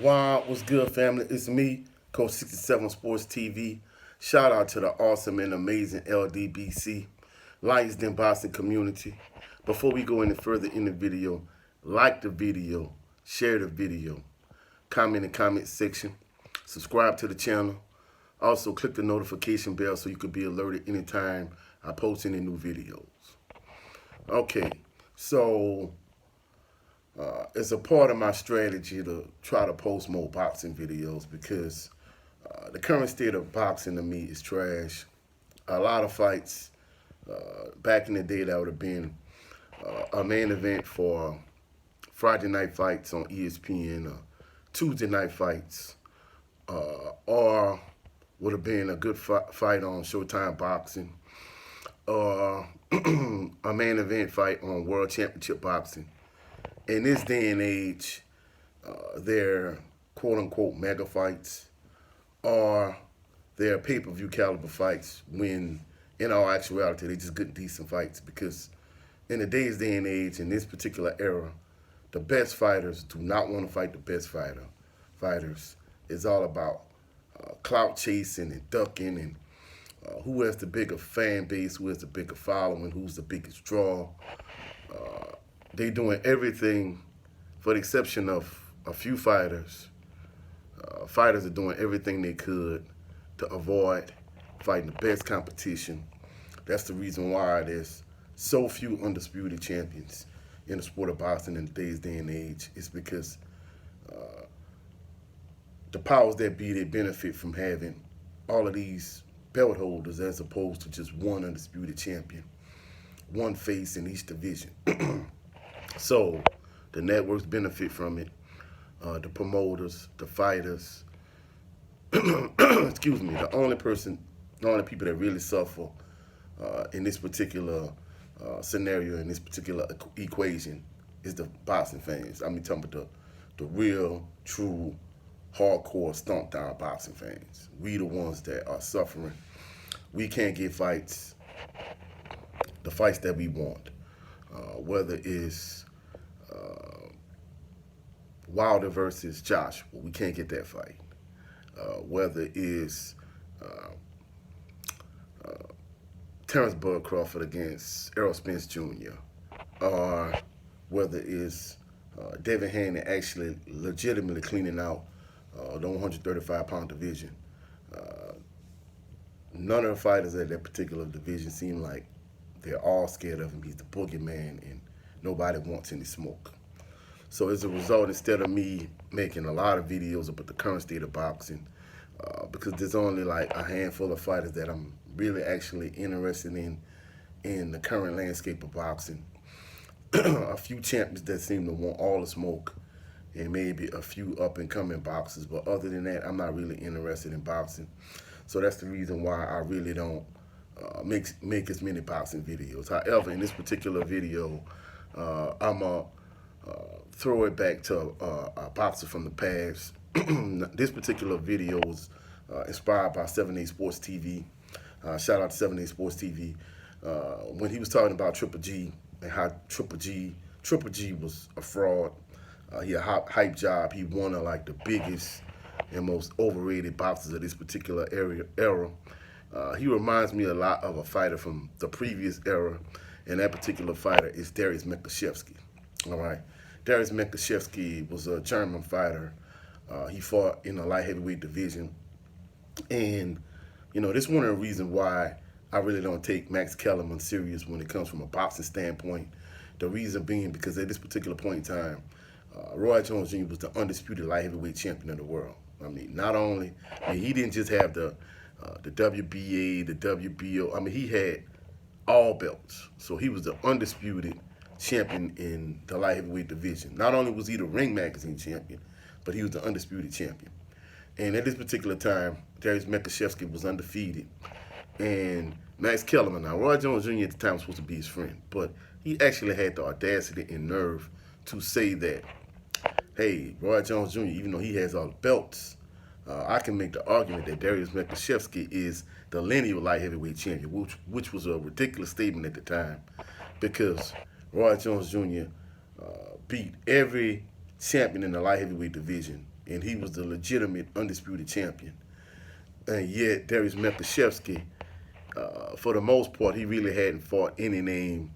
Wow, what's good, family? It's me, Coach 67 Sports TV. Shout out to the awesome and amazing LDBC, Lions Den Boston community. Before we go any further in the video, like the video, share the video, comment in the comment section, subscribe to the channel. Also, click the notification bell so you can be alerted anytime I post any new videos. Okay, so it's a part of my strategy to try to post more boxing videos because the current state of boxing to me is trash. A lot of fights back in the day that would have been a main event for Friday night fights on ESPN, Tuesday night fights, or would have been a good fight on Showtime Boxing, or a main event fight on World Championship Boxing. In this day and age, they're quote unquote mega fights or they're pay-per-view caliber fights when in all actuality they just good decent fights because in today's day and age, in this particular era, the best fighters do not want to fight the best fighters. It's all about clout chasing and ducking and who has the bigger fan base, who has the bigger following, who's the biggest draw. They doing everything, for the exception of a few fighters. Fighters are doing everything they could to avoid fighting the best competition. That's the reason why there's so few undisputed champions in the sport of boxing in today's day and age. It's because the powers that be, they benefit from having all of these belt holders as opposed to just one undisputed champion, one face in each division. So the networks benefit from it. The promoters, the fighters. Excuse me. The only people that really suffer in this particular scenario, in this particular equation, is the boxing fans. I mean, talking about the real, true, hardcore, stomp down boxing fans. We the ones that are suffering. We can't get fights, the fights that we want, whether it's Wilder versus Joshua, we can't get that fight. Whether it's Terrence Bud Crawford against Errol Spence Jr., or whether it's Devin Haney actually legitimately cleaning out the 135-pound division. None of the fighters at that particular division seem like they're all scared of him. He's the boogeyman, and nobody wants any smoke. So as a result, instead of me making a lot of videos about the current state of boxing, because there's only like a handful of fighters that I'm really actually interested in the current landscape of boxing. A few champions that seem to want all the smoke, and maybe a few up-and-coming boxers. But other than that, I'm not really interested in boxing. So that's the reason why I really don't make as many boxing videos. However, in this particular video, I'm a throw it back to a boxer from the past. This particular video was inspired by 7A Sports TV. Shout out to 7A Sports TV. When he was talking about Triple G and how Triple G was a fraud. He had a hype job. He one of like the biggest and most overrated boxers of this particular era. He reminds me a lot of a fighter from the previous era, and that particular fighter is Darius Michalczewski. All right. Darius Michalczewski was a German fighter. He fought in the light heavyweight division. And, you know, this is one of the reasons why I really don't take Max Kellerman serious when it comes from a boxing standpoint. The reason being because at this particular point in time, Roy Jones Jr. was the undisputed light heavyweight champion of the world. I mean, not only, he didn't just have the WBA, the WBO. I mean, he had all belts. So he was the undisputed champion in the light heavyweight division. Not only was he the Ring Magazine champion, but he was the undisputed champion. And at this particular time, Darius Michalczewski was undefeated. And Max Kellerman, now Roy Jones Jr. at the time was supposed to be his friend, but he actually had the audacity and nerve to say that, hey, Roy Jones Jr., even though he has all the belts, I can make the argument that Darius Michalczewski is the lineal light heavyweight champion, which was a ridiculous statement at the time because Roy Jones Jr. Beat every champion in the light heavyweight division and he was the legitimate undisputed champion. And yet Darius Michalczewski, for the most part, he really hadn't fought any name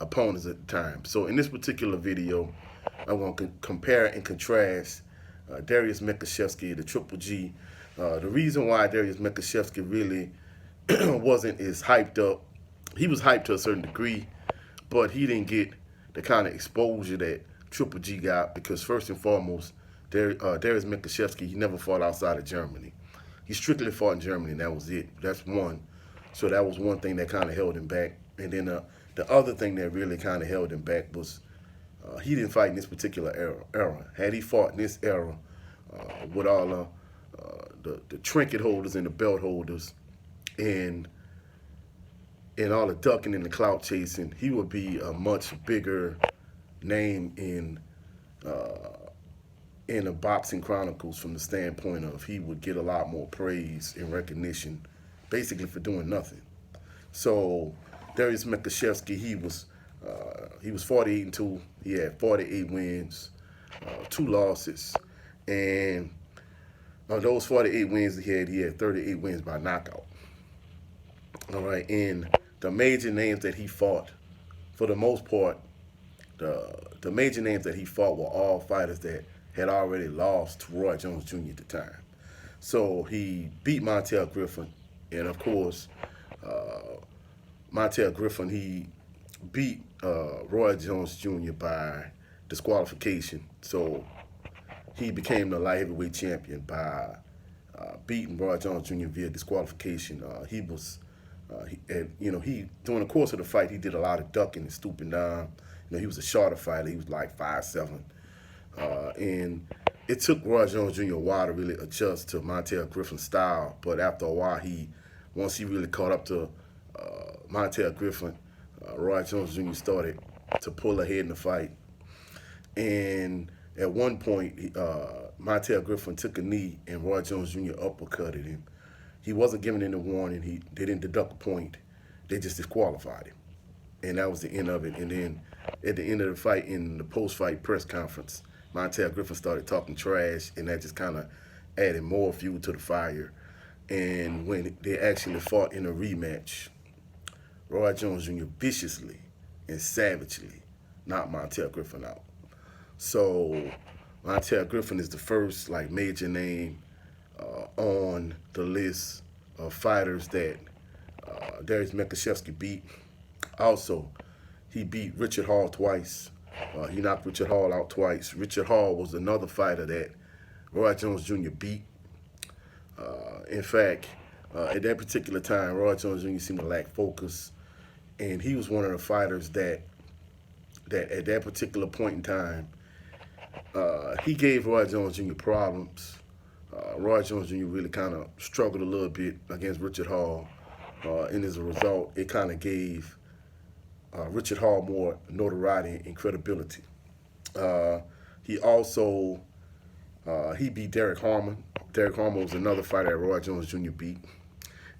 opponents at the time. So in this particular video, I'm going to compare and contrast Darius Michalczewski, the Triple G. The reason why Darius Michalczewski really wasn't as hyped up, he was hyped to a certain degree, but he didn't get the kind of exposure that Triple G got because first and foremost, Darius Michalczewski, he never fought outside of Germany. He strictly fought in Germany, and that was it. That's one. So that was one thing that kind of held him back. And then the other thing that really kind of held him back was he didn't fight in this particular era. Had he fought in this era with all the trinket holders and the belt holders and all the ducking and the clout chasing, he would be a much bigger name in the boxing chronicles from the standpoint of he would get a lot more praise and recognition basically for doing nothing. So Darius Michalczewski, he was 48-2. He had 48 wins, 2 losses, and on those 48 wins he had 38 wins by knockout. All right, and the major names that he fought, for the most part, the major names that he fought were all fighters that had already lost to Roy Jones Jr. at the time. So he beat Montel Griffin, and of course, Montel Griffin, he beat Roy Jones Jr. by disqualification. So he became the light heavyweight champion by beating Roy Jones Jr. via disqualification. He during the course of the fight, he did a lot of ducking and stooping down. He was a shorter fighter. He was like 5'7". And it took Roy Jones Jr. a while to really adjust to Montel Griffin's style. But after a while, once he really caught up to Montel Griffin, Roy Jones Jr. started to pull ahead in the fight. And at one point, Montel Griffin took a knee and Roy Jones Jr. uppercutted him. He wasn't giving any warning. They didn't deduct a point. They just disqualified him. And that was the end of it. And then at the end of the fight, in the post-fight press conference, Montel Griffin started talking trash, and that just kind of added more fuel to the fire. And when they actually fought in a rematch, Roy Jones Jr. viciously and savagely knocked Montel Griffin out. So Montel Griffin is the first major name on the list of fighters that Darius Michalczewski beat. Also, he beat Richard Hall twice. He knocked Richard Hall out twice. Richard Hall was another fighter that Roy Jones Jr. beat. In fact, at that particular time, Roy Jones Jr. seemed to lack focus, and he was one of the fighters that at that particular point in time, he gave Roy Jones Jr. problems. Roy Jones Jr. really kind of struggled a little bit against Richard Hall, and as a result, it kind of gave Richard Hall more notoriety and credibility. He also he beat Derek Harmon. Derek Harmon was another fighter that Roy Jones Jr. beat.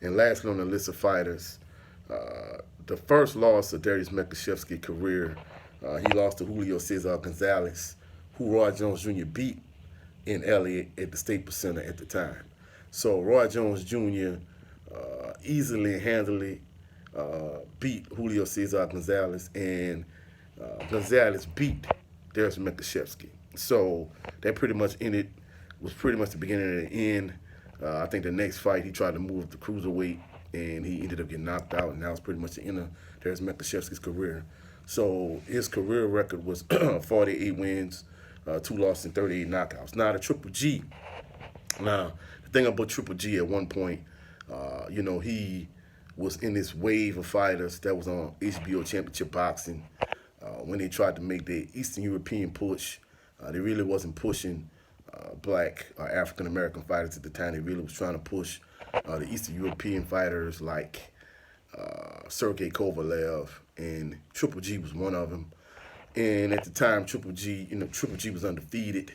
And lastly on the list of fighters, the first loss of Darius Michalczewski's career, he lost to Julio Cesar Gonzalez, who Roy Jones Jr. beat in Elliott at the Staples Center at the time. So Roy Jones Jr. Easily and handily beat Julio Cesar Gonzalez, and Gonzalez beat Darius Michalczewski. So that was pretty much the beginning and the end. I think the next fight he tried to move up the cruiserweight, and he ended up getting knocked out, and that was pretty much the end of Darius Michalczewski's career. So his career record was 48 wins, 2 losses, and 38 knockouts. Now the Triple G. Now the thing about Triple G at one point, he was in this wave of fighters that was on HBO Championship Boxing. When they tried to make their Eastern European push, they really wasn't pushing black or African American fighters at the time. They really was trying to push the Eastern European fighters like Sergey Kovalev, and Triple G was one of them. And at the time, Triple G was undefeated,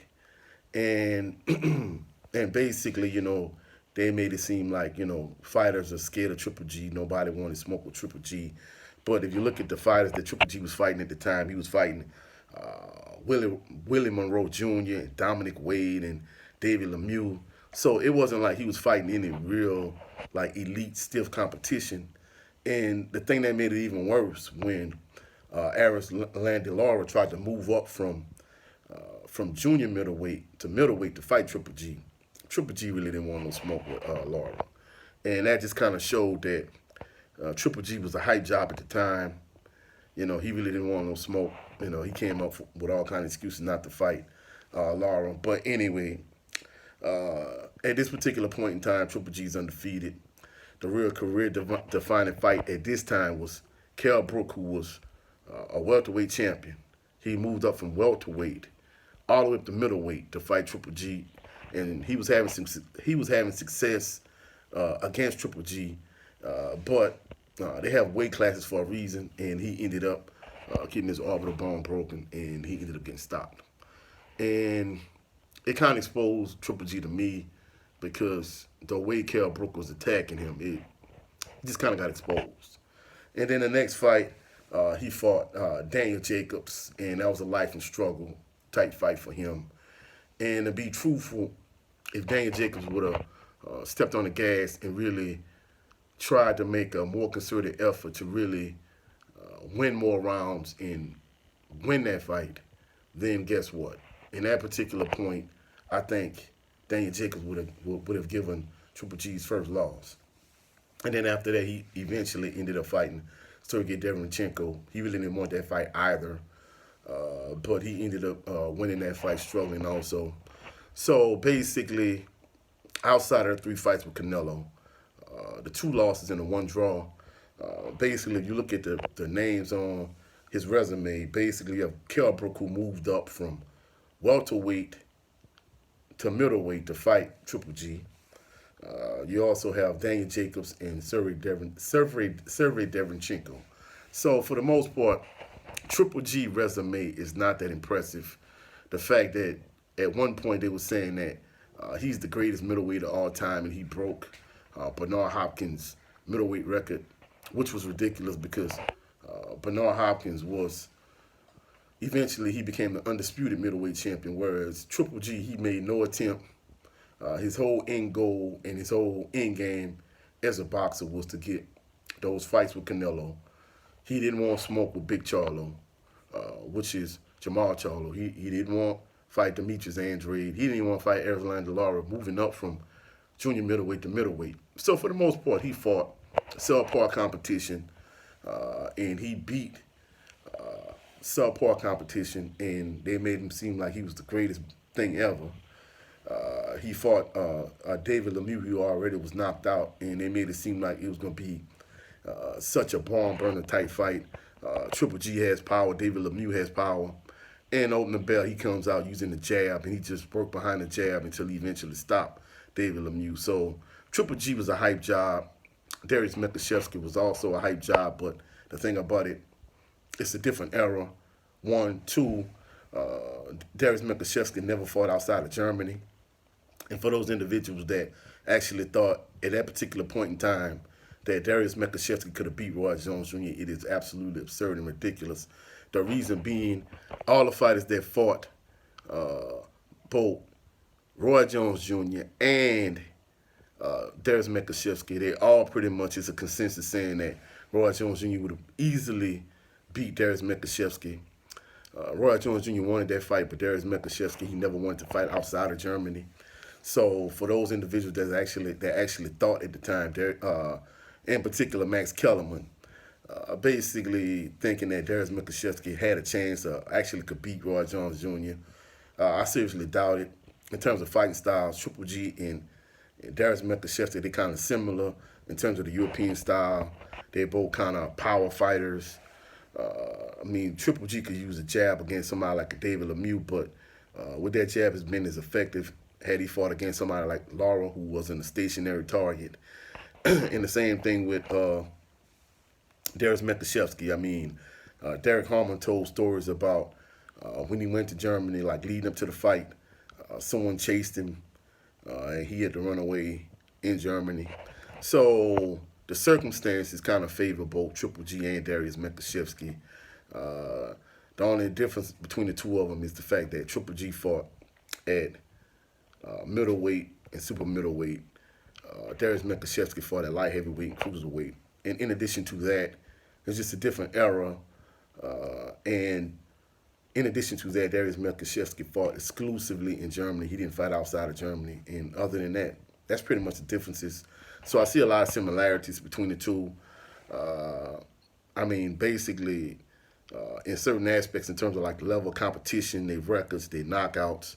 and and basically, they made it seem like, fighters are scared of Triple G. Nobody wanted to smoke with Triple G. But if you look at the fighters that Triple G was fighting at the time, he was fighting Willie Monroe Jr., and Dominic Wade, and David Lemieux. So it wasn't like he was fighting any real like elite stiff competition. And the thing that made it even worse when Aris Landillara tried to move up from junior middleweight to middleweight to fight Triple G. Triple G really didn't want no smoke with Lara, and that just kind of showed that Triple G was a hype job at the time. You know, he really didn't want no smoke. You know, he came up with all kind of excuses not to fight Lara. But anyway, at this particular point in time, Triple G's undefeated. The real career-defining fight at this time was Kell Brook, who was a welterweight champion. He moved up from welterweight all the way up to middleweight to fight Triple G, and he was having success against Triple G, but they have weight classes for a reason, and he ended up getting his orbital bone broken, and he ended up getting stopped. And it kind of exposed Triple G to me because the way Kell Brook was attacking him, it just kind of got exposed. And then the next fight, he fought Daniel Jacobs, and that was a life and struggle type fight for him. And to be truthful, if Daniel Jacobs would have stepped on the gas and really tried to make a more concerted effort to really win more rounds and win that fight, then guess what? In that particular point, I think Daniel Jacobs would have given Triple G's first loss. And then after that, he eventually ended up fighting Sergey Derevyanchenko. He really didn't want that fight either, but he ended up winning that fight, struggling also. So basically, outside of the 3 fights with Canelo, the 2 losses and the 1 draw, basically, if you look at the names on his resume, basically you have Kell Brook, who moved up from welterweight to middleweight to fight Triple G. You also have Daniel Jacobs and Sergey Derevyanchenko. So for the most part, Triple G resume is not that impressive. The fact that at one point they were saying that he's the greatest middleweight of all time, and he broke Bernard Hopkins' middleweight record, which was ridiculous because Bernard Hopkins was eventually he became the undisputed middleweight champion, whereas Triple G, he made no attempt. His whole end goal and his whole end game as a boxer was to get those fights with Canelo. He didn't want to smoke with Big Charlo, which is Jamal Charlo. He didn't want to fight Demetrius Andrade. He didn't even want to fight Aris Landillara, moving up from junior middleweight to middleweight. So for the most part, he fought subpar competition, and he beat subpar competition, and they made him seem like he was the greatest thing ever. He fought David Lemieux, who already was knocked out, and they made it seem like it was going to be such a barn burner type fight. Triple G has power, David Lemieux has power, and opening the bell, he comes out using the jab, and he just worked behind the jab until he eventually stopped David Lemieux. So Triple G was a hype job. Darius Michalczewski was also a hype job, but the thing about it, it's a different era. 1, 2, Darius Michalczewski never fought outside of Germany. And for those individuals that actually thought at that particular point in time that Darius Michalczewski could have beat Roy Jones Jr., it is absolutely absurd and ridiculous. The reason being, all the fighters that fought both Roy Jones Jr. and Darius Michalczewski, they all pretty much is a consensus saying that Roy Jones Jr. would have easily beat Darius Michalczewski. Roy Jones Jr. wanted that fight, but Darius Michalczewski, he never wanted to fight outside of Germany. So for those individuals that actually thought at the time, in particular Max Kellerman, basically thinking that Darius Michalczewski had a chance actually could beat Roy Jones Jr., I seriously doubt it. In terms of fighting styles, Triple G and Darius Michalczewski, they're kind of similar in terms of the European style. They're both kind of power fighters. I mean, Triple G could use a jab against somebody like a David Lemieux, but would that jab has been as effective had he fought against somebody like Lara, who wasn't a stationary target? And the same thing with Darius Michalczewski. I mean, Derek Harmon told stories about when he went to Germany, like leading up to the fight, someone chased him, and he had to run away in Germany. So the circumstances kind of favor both Triple G and Darius Michalczewski. The only difference between the two of them is the fact that Triple G fought at middleweight and super middleweight. Darius Michalczewski fought at light heavyweight and cruiserweight. And in addition to that, it's just a different era. And in addition to that, Darius Michalczewski fought exclusively in Germany. He didn't fight outside of Germany. And other than that, that's pretty much the differences. So I see a lot of similarities between the two. I mean, basically, in certain aspects, in terms of like level of competition, their records, their knockouts,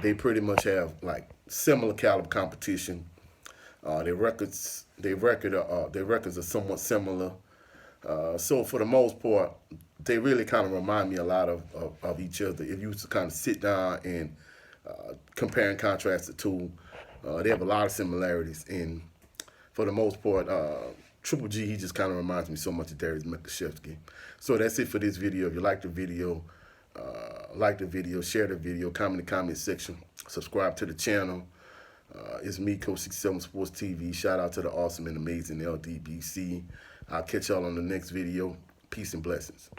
they pretty much have like similar caliber competition. Their records are somewhat similar. So for the most part, they really kind of remind me a lot of each other. If you was to kind of sit down and compare and contrast the two, they have a lot of similarities. And for the most part, Triple G, he just kind of reminds me so much of Darius Michalczewski. So that's it for this video. If you like the video, share the video, comment in the comment section, subscribe to the channel. It's me, Coach 67 Sports TV. Shout out to the awesome and amazing LDBC. I'll catch y'all on the next video. Peace and blessings.